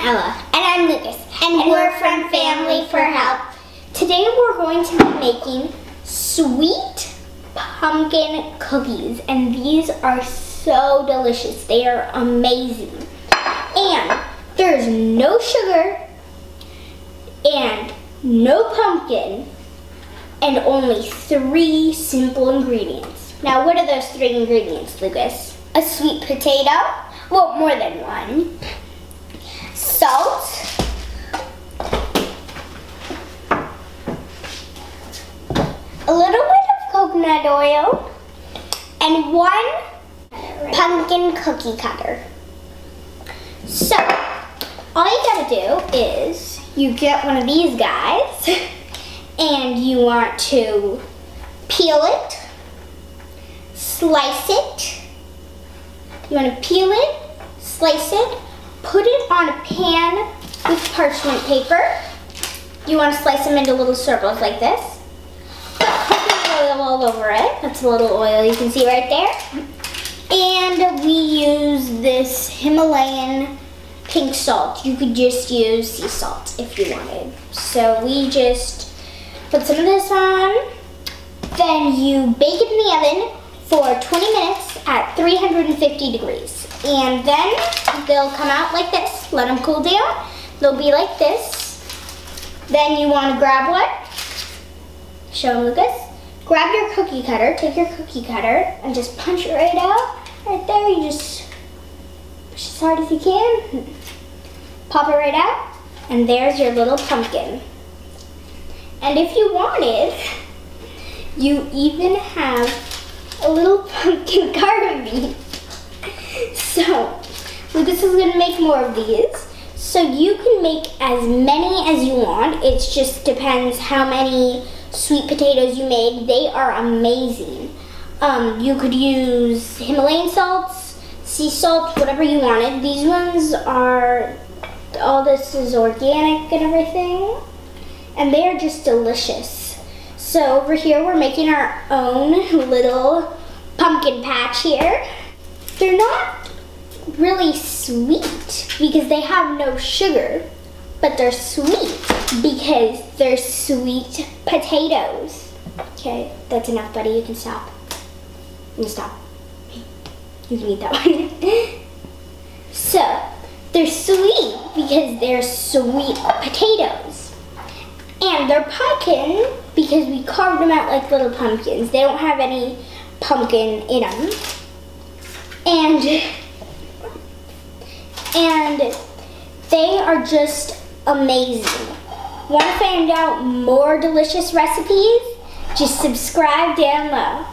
Ella. And I'm Lucas. And we're from Family for Help. Today we're going to be making sweet pumpkin cookies. And these are so delicious. They are amazing. And there's no sugar and no pumpkin and only 3 simple ingredients. Now, what are those 3 ingredients, Lucas? A sweet potato. Well, more than one. Salt. A little bit of coconut oil. And 1 pumpkin cookie cutter. So, all you gotta do is you get one of these guys and you want to peel it, slice it. You want to peel it, slice it, put it on a pan with parchment paper. You want to slice them into little circles like this. Put coconut oil all over it. That's a little oil you can see right there. And we use this Himalayan pink salt. You could just use sea salt if you wanted. So we just put some of this on. Then you bake it in the oven for 20 minutes at 350 degrees. And then they'll come out like this. Let them cool down. They'll be like this. Then you want to grab one. Show them, Lucas. Grab your cookie cutter. Take your cookie cutter and just punch it right out. Right there. You just push as hard as you can. Pop it right out. And there's your little pumpkin. And if you wanted, you even have a little pumpkin carving. So, Lucas is going to make more of these. So you can make as many as you want. It just depends how many sweet potatoes you made. They are amazing. You could use Himalayan salts, sea salt, whatever you wanted. These ones are, all this is organic and everything. And they are just delicious. So over here we're making our own little pumpkin patch here. They're not really sweet because they have no sugar, but they're sweet because they're sweet potatoes. Okay, that's enough, buddy. You can stop. You can stop. You can eat that one. So, they're sweet because they're sweet potatoes. And they're pumpkin because we carved them out like little pumpkins. They don't have any pumpkin in them. And they are just amazing. Want to find out more delicious recipes? Just subscribe down below.